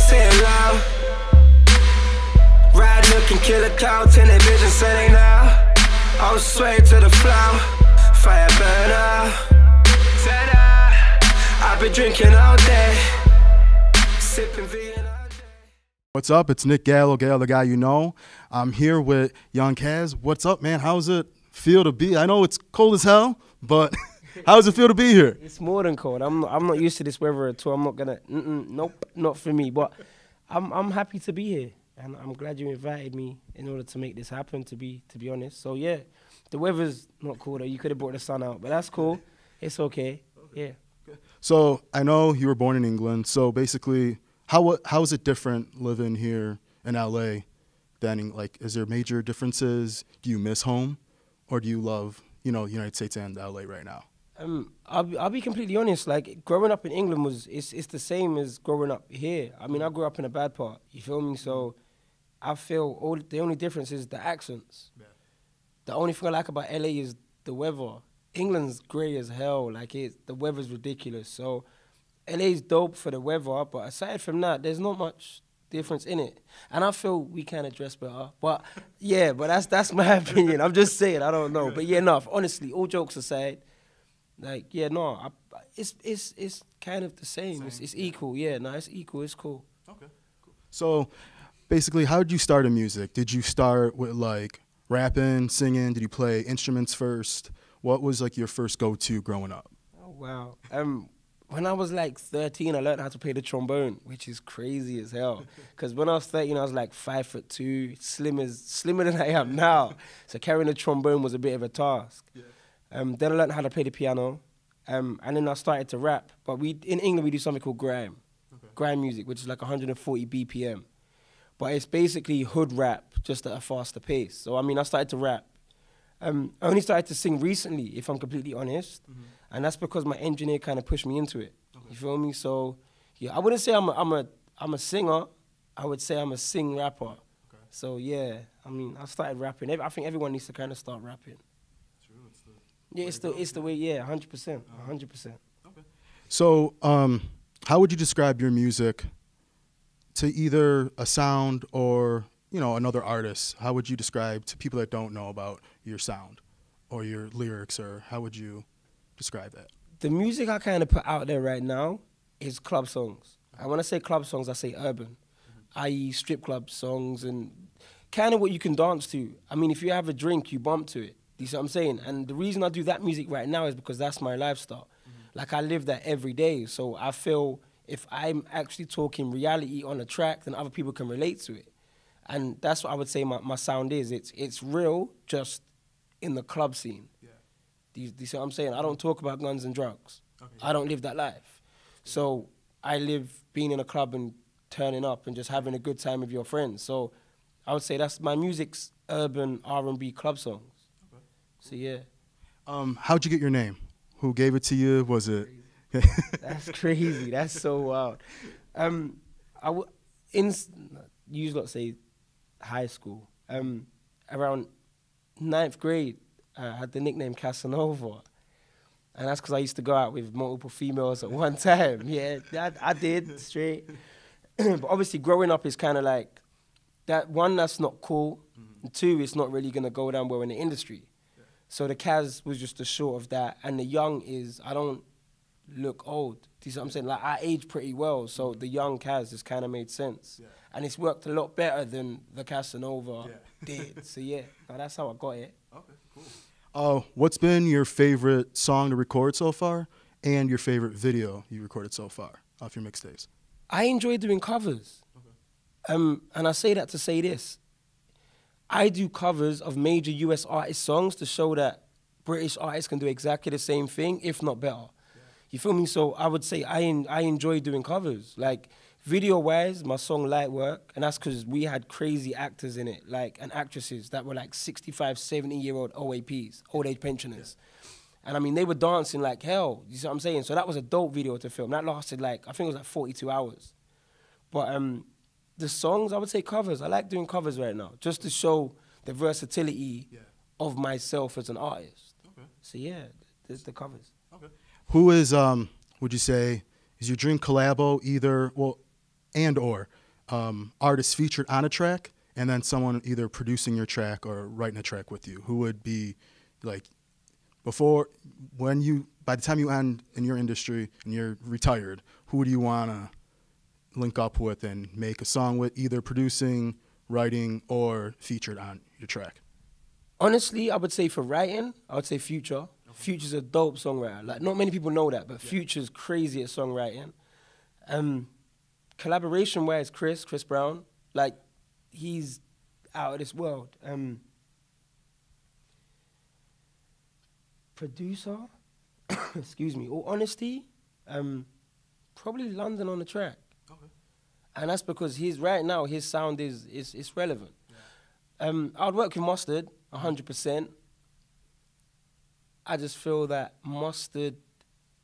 say it loud. Ride, look, and kill a cloud. 10 that vision, say they now. I was sway to the flow. Fire burn out. I've been drinking all day. Sipping V and all day. What's up? It's Nick Gallo, the guy you know. I'm here with young Kaz. What's up, man? How's it feel to be? I know it's cold as hell, but how does it feel to be here? It's more than cold. I'm not used to this weather at all. I'm not gonna. Nope, not for me. But I'm happy to be here, and I'm glad you invited me in order to make this happen. To be honest, so yeah, the weather's not cool though. You could have brought the sun out, but that's cool. It's okay. Yeah. So I know you were born in England. So basically, how is it different living here in LA than is there major differences? Do you miss home, or do you love the United States and LA right now? I'll be completely honest. Like growing up in England it's the same as growing up here. I mean, I grew up in a bad part. You feel me? So I feel the only difference is the accents. Yeah. The only thing I like about LA is the weather. England's grey as hell. The weather's ridiculous. So LA's dope for the weather, but aside from that, there's not much difference in it. And I feel we kind of dress better. But yeah, but that's my opinion. I'm just saying, I don't know. But yeah, no, honestly, all jokes aside, it's kind of the same. It's equal. Yeah, no, it's equal. It's cool. Okay, cool. So basically, how did you start in music? Did you start with rapping, singing? Did you play instruments first? What was your first go-to growing up? Oh wow. When I was 13, I learned how to play the trombone, which is crazy as hell. Because when I was 13, I was 5'2", slimmer than I am now. So carrying a trombone was a bit of a task. Yeah. Then I learned how to play the piano, and then I started to rap. But in England, we do something called grime. Okay. Grime music, which is 140 BPM. But it's basically hood rap, just at a faster pace. So, I mean, I started to rap. I only started to sing recently, if I'm completely honest. Mm-hmm. And that's because my engineer kind of pushed me into it. Okay. You feel me? So, yeah, I wouldn't say I'm a singer. I would say I'm a sing rapper. Okay. So, yeah, I mean, I started rapping. I think everyone needs to kind of start rapping. It's the way, yeah, 100%, 100%. Okay. So, how would you describe your music to either a sound or, another artist? How would you describe to people that don't know about your sound or your lyrics, or how would you describe that? The music I kind of put out there right now is club songs. And when I say club songs, I say urban, i.e. strip club songs and kind of what you can dance to. I mean, if you have a drink, you bump to it. You see what I'm saying? And the reason I do that music right now is because that's my lifestyle. Mm-hmm. I live that every day. So I feel if I'm actually talking reality on a track, then other people can relate to it. And that's what I would say my sound is. It's real, just in the club scene. Yeah. Do you see what I'm saying? I don't talk about guns and drugs. Okay. I don't live that life. Yeah. So I live being in a club and turning up and just having a good time with your friends. So I would say that's my music's urban R&B club songs. So yeah. How'd you get your name? Who gave it to you? Was it? That's crazy. That's so wild. You lot say high school. Around 9th grade, I had the nickname Casanova, and that's because I used to go out with multiple females at one time. Yeah, I did straight. But obviously, growing up is kind of that. One, that's not cool. And two, it's not really gonna go down well in the industry. So the Kaz was just a short of that, and the young is, I don't look old. Do you see what I'm saying? I age pretty well, so the young Kaz just kind of made sense. Yeah. And it's worked a lot better than the Casanova did. So yeah, that's how I got it. Okay, cool. What's been your favorite song to record so far, and your favorite video you recorded so far off your mixtapes? I enjoy doing covers. Okay. And I say that to say this. I do covers of major US artist songs to show that British artists can do exactly the same thing, if not better. Yeah. You feel me? So I would say I enjoy doing covers. Video-wise, my song Light Work, and that's because we had crazy actors in it, and actresses that were 65, 70-year-old OAPs, old age pensioners. Yeah. And I mean, they were dancing like hell. You see what I'm saying? So that was a dope video to film. That lasted I think it was 42 hours. But the songs, I would say covers. I like doing covers right now, just to show the versatility of myself as an artist. Okay. So yeah, there's the covers. Okay. Who is, would you say, is your dream collabo either, and or artists featured on a track, and then someone either producing your track or writing a track with you? Who would be like by the time you end in your industry and you're retired, who do you want to link up with and make a song with, either producing, writing, or featured on your track? Honestly, I would say for writing, I would say Future. Future's a dope songwriter. Like, not many people know that, but Future's crazy at songwriting. Collaboration-wise, Chris Brown, like, he's out of this world. Producer, excuse me, all honesty, probably London on the track. Okay. And that's because right now his sound is relevant. Yeah. I'd work with Mustard 100%. I just feel that Mustard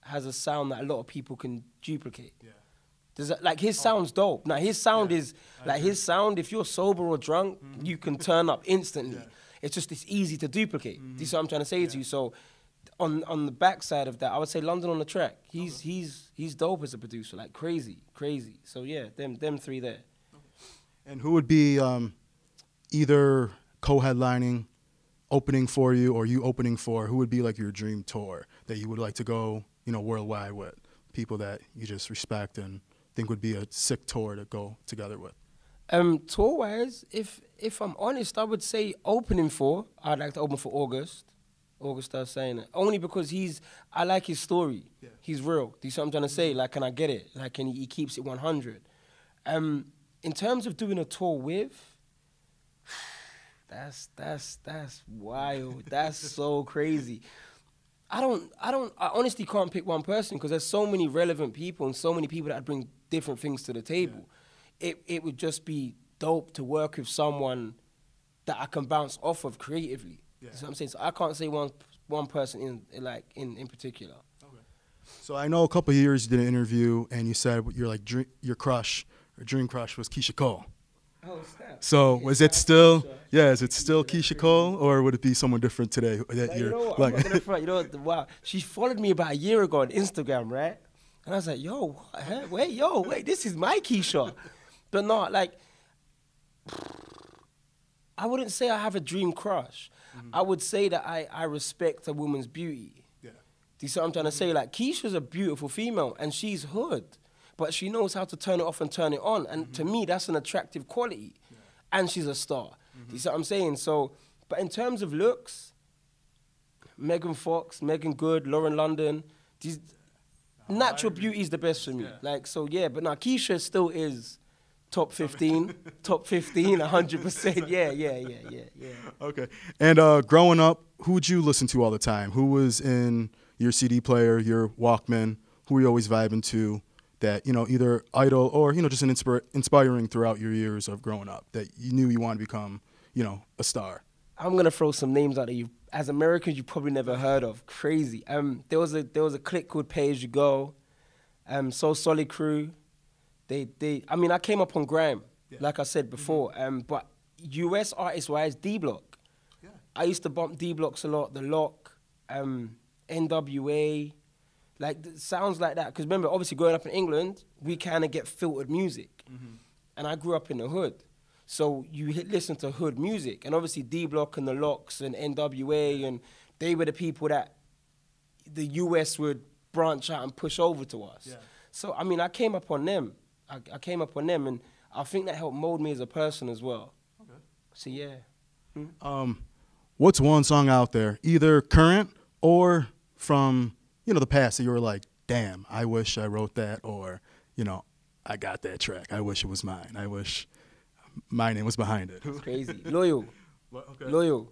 has a sound that a lot of people can duplicate. Yeah. Like, his sound's dope. Now, his sound is, like, his sound, if you're sober or drunk, you can turn up instantly. Yeah. It's easy to duplicate. Do you see what I'm trying to say to you? So, on the backside of that, I would say London on the track. He's dope as a producer, like crazy. So yeah, them three there. And who would be either co-headlining, opening for you, or you opening for? Who would be like your dream tour that you would like to go, worldwide with? People that you just respect and think would be a sick tour to go together with. Tour-wise, if I'm honest, I would say opening for. I'd like to open for August. August starts saying it. Only because I like his story. Yeah. He's real. Do you see what I'm trying to say? Like, and I get it. Like, and he keeps it 100. In terms of doing a tour with, that's wild. That's so crazy. I honestly can't pick one person because there's so many relevant people and so many people that bring different things to the table. Yeah. It would just be dope to work with someone that I can bounce off of creatively. Yeah. You know what I'm saying? So I can't say one person in particular. Okay. So I know a couple of years you did an interview and you said your your crush or dream crush was Keisha Cole. Oh, snap. So was it still is it still Keisha Cole, or would it be someone different today that you're like? I'm not gonna front, wow. She followed me about a year ago on Instagram, right? And I was like, yo, what? Wait, this is my Keisha. But no, like, I wouldn't say I have a dream crush. I would say that I respect a woman's beauty. Yeah. Do you see what I'm trying to say? Like, Keisha's a beautiful female, and she's hood, but she knows how to turn it off and turn it on. And to me, that's an attractive quality. Yeah. And she's a star. Do you see what I'm saying? So, but in terms of looks, Megan Fox, Megan Good, Lauren London, natural beauty is the best for me. Yeah. Like, so yeah, but now Keisha still is top 15, 100%. Yeah. Okay. And growing up, who would you listen to all the time? Who was in your CD player, your Walkman? Who were you always vibing to that, either idol or, just an inspiring throughout your years of growing up that you knew you wanted to become, a star? I'm going to throw some names out that you, as Americans, you probably never heard of. Crazy. There was a clique called Pay As You Go, So Solid Crew. I came up on grime, like I said before, but US artist-wise, D-Block. Yeah. I used to bump D-Blocks a lot, The Lock, NWA, like sounds like that. Because remember, obviously growing up in England, we kind of get filtered music. And I grew up in the hood. So you listen to hood music. And obviously D-Block and The Locks and NWA, and they were the people that the US would branch out and push over to us. Yeah. So, I came up on them. I came up on them, and I think that helped mold me as a person as well. Okay. So, yeah. What's one song out there, either current or from, the past, that you were like, damn, I wish I wrote that, or, I got that track. I wish it was mine. I wish my name was behind it. It's crazy. Loyal. Okay. Loyal.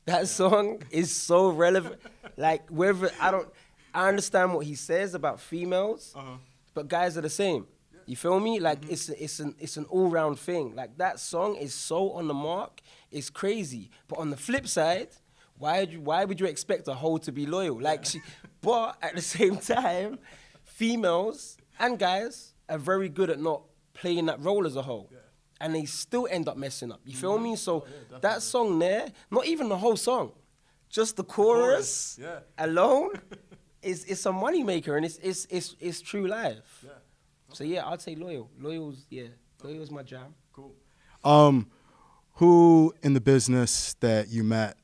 That song is so relevant. Like, I understand what he says about females, but guys are the same. You feel me? Like, it's an all-round thing. Like, that song is so on the mark, it's crazy. But on the flip side, why would you expect a hoe to be loyal? Like, but at the same time, females and guys are very good at not playing that role as a hoe. Yeah. And they still end up messing up. You feel me? So that song there, not even the whole song, just the chorus alone, it's a money maker, and it's true life. Yeah. So yeah, I'd say loyal. Loyal's So it was my jam. Cool. Who in the business that you met,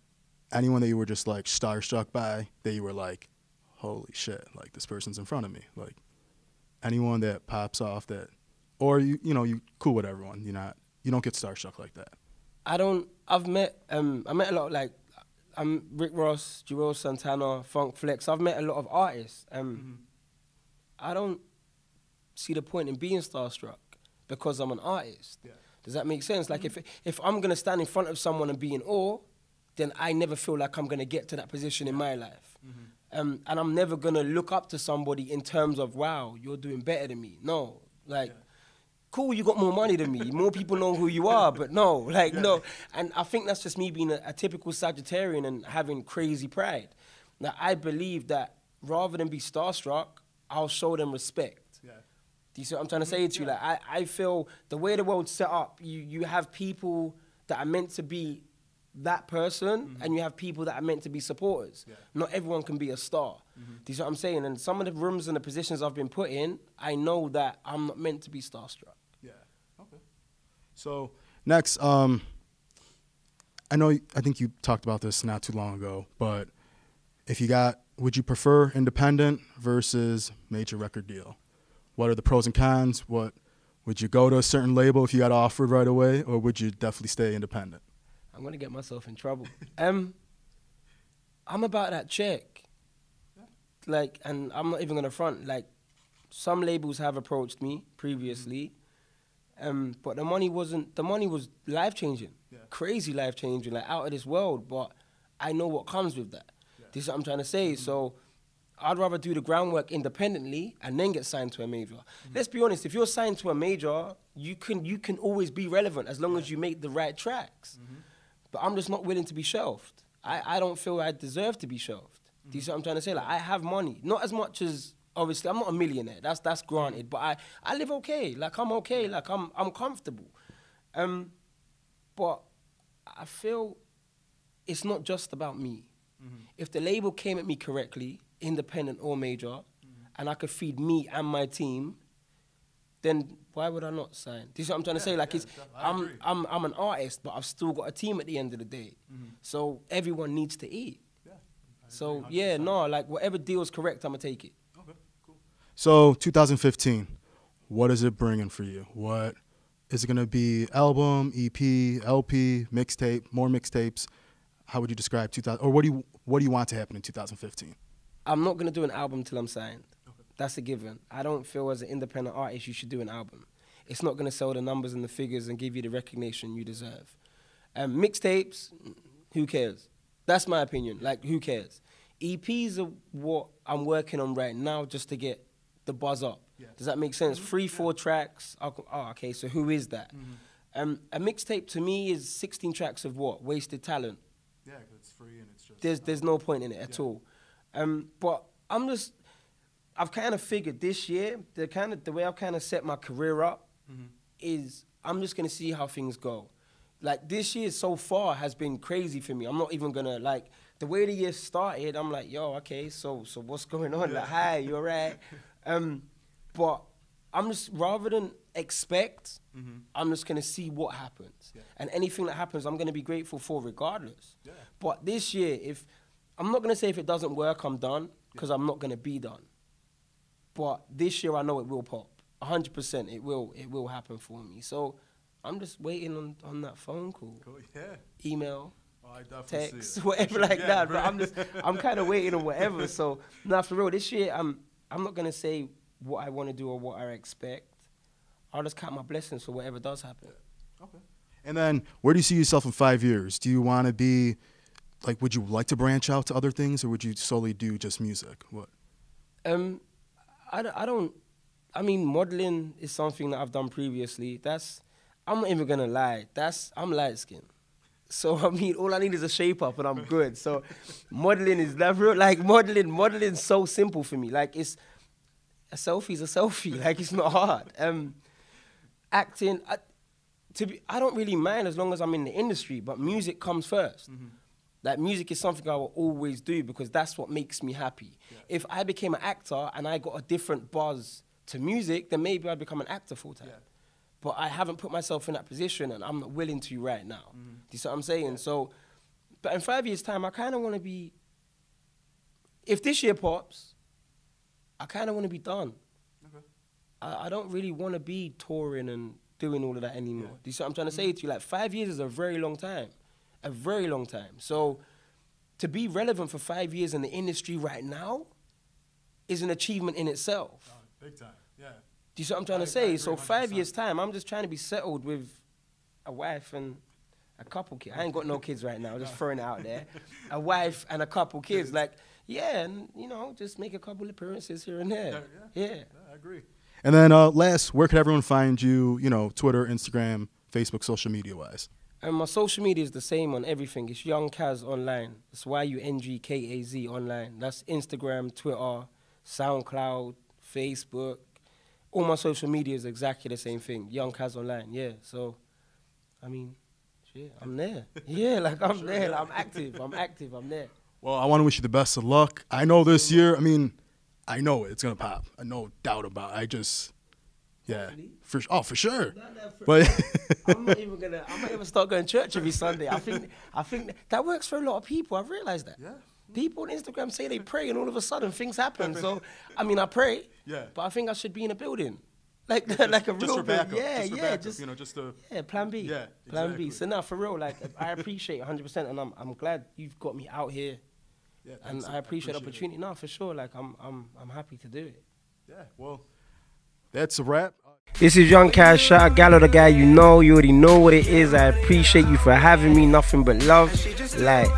anyone that you were just like starstruck by, that you were like, holy shit, like this person's in front of me, like anyone that pops off that, or you cool with everyone, you don't get starstruck like that. I met a lot of like, Rick Ross, Joel Santana, Funk Flex. I've met a lot of artists. I don't see the point in being starstruck because I'm an artist. Yeah. Does that make sense? Like if I'm gonna stand in front of someone and be in awe, then I never feel like I'm gonna get to that position in my life. And I'm never gonna look up to somebody in terms of, wow, you're doing better than me. No, like, cool, you got more money than me. More people know who you are, but no, like, no. And I think that's just me being a typical Sagittarian and having crazy pride. Now, I believe that rather than be starstruck, I'll show them respect. Yeah. Do you see what I'm trying to say to you? Like, I feel the way the world's set up, you have people that are meant to be that person, and you have people that are meant to be supporters. Yeah. Not everyone can be a star. Do you see what I'm saying? And some of the rooms and the positions I've been put in, I know that I'm not meant to be starstruck. Yeah. Okay. So next, I think you talked about this not too long ago, but would you prefer independent versus major record deal? What are the pros and cons? Would you go to a certain label if you got offered right away, or would you definitely stay independent? I'm gonna get myself in trouble. I'm about that check. Like, and I'm not even gonna front. Like, some labels have approached me previously, but the money was life changing, crazy life changing, like out of this world. But I know what comes with that. This is what I'm trying to say. So I'd rather do the groundwork independently and then get signed to a major. Let's be honest. If you're signed to a major, you can always be relevant as long as you make the right tracks. But I'm just not willing to be shelved. I don't feel I deserve to be shelved. Do you see what I'm trying to say? Like, I have money, not as much as, obviously, I'm not a millionaire. That's granted. But I live okay. Like, I'm okay. Like, I'm comfortable. But I feel it's not just about me. If the label came at me correctly, independent or major, and I could feed me and my team, then why would I not sign? Do you see what I'm trying to say? Like, I'm an artist, but I've still got a team at the end of the day. So everyone needs to eat. So yeah, no, like whatever deal is correct, I'm gonna take it. Okay, cool. So 2015, what is it bringing for you? What is it gonna be? Album, EP, LP, mixtape, more mixtapes? How would you describe 2000? Or what do you want to happen in 2015? I'm not gonna do an album till I'm signed. That's a given. I don't feel as an independent artist you should do an album. It's not going to sell the numbers and the figures and give you the recognition you deserve. Mixtapes, who cares? That's my opinion. Like, who cares? EPs are what I'm working on right now just to get the buzz up. Yeah. Does that make sense? 3-4 tracks. Oh, okay, so who is that? A mixtape to me is 16 tracks of what? Wasted talent. Yeah, because it's free and it's just... There's no point in it at all. But I've kind of figured this year, the way I've kind of set my career up is I'm just going to see how things go. Like, this year so far has been crazy for me. I'm not even going to, like, the way the year started, I'm like, yo, okay, so what's going on? Like, hi, you all right? But I'm just, rather than expect, I'm just going to see what happens. Yeah. And anything that happens, I'm going to be grateful for regardless. Yeah. But this year, I'm not going to say if it doesn't work, I'm done, because I'm not going to be done. But this year, I know it will pop. 100%, it will happen for me. So I'm just waiting on that phone call. Cool, yeah. Email, text, whatever like that. Bro. But I'm kind of waiting on whatever. So, nah, for real, this year, I'm not going to say what I want to do or what I expect. I'll just count my blessings for whatever does happen. Okay. And then, where do you see yourself in 5 years? Do you want to be, like, would you like to branch out to other things, or would you solely do just music? What? I mean, modeling is something that I've done previously. I'm not even gonna lie, I'm light skinned. So, I mean, all I need is a shape up and I'm good. So, modeling is never, like, modeling's so simple for me. Like, a selfie's a selfie. Like, it's not hard. Acting, I don't really mind as long as I'm in the industry, but music comes first. Like, music is something I will always do because that's what makes me happy. Yeah. If I became an actor and I got a different buzz to music, then maybe I'd become an actor full time. Yeah. but I haven't put myself in that position, and I'm not willing to right now. Do you see what I'm saying? So, but in 5 years' time, I kind of want to be, if this year pops, I kind of want to be done. Okay. I don't really want to be touring and doing all of that anymore. Do you see what I'm trying to say to you? Like 5 years is a very long time. A very long time. So to be relevant for 5 years in the industry right now is an achievement in itself. Oh, big time, yeah. Do you see what I'm trying to say? So 5 years' time, I'm just trying to be settled with a wife and a couple kids. I ain't got no kids right now, just throwing it out there. A wife and a couple kids. Like, yeah, and, you know, just make a couple appearances here and there. Yeah. I agree. And then last, where could everyone find you, you know, Twitter, Instagram, Facebook, social media-wise? And my social media is the same on everything. It's Young Kaz online. It's YUNGKAZ online. That's Instagram, Twitter, SoundCloud, Facebook. All my social media is exactly the same thing. Young Kaz online, yeah. So, I mean, shit, I'm there. Yeah, like I'm there. Like, I'm active, I'm there. Well, I want to wish you the best of luck. I know this year, I mean, I know it's going to pop. No doubt about it. I just, yeah. For sure. But I'm not even start going to church every Sunday. I think that works for a lot of people. I've realized that. Yeah. People on Instagram say they pray and all of a sudden things happen. So, I mean, I pray, but I think I should be in a building. Like a real building. Yeah, plan B. Yeah, plan exactly. B. So now, for real, like, I appreciate 100%, and I'm glad you've got me out here. Yeah, and I appreciate the opportunity. No, for sure. Like, I'm happy to do it. Yeah, well, that's a wrap. This is Young Kaz. Shout out Gallo, the guy you know. You already know what it is. I appreciate you for having me. Nothing but love. Like.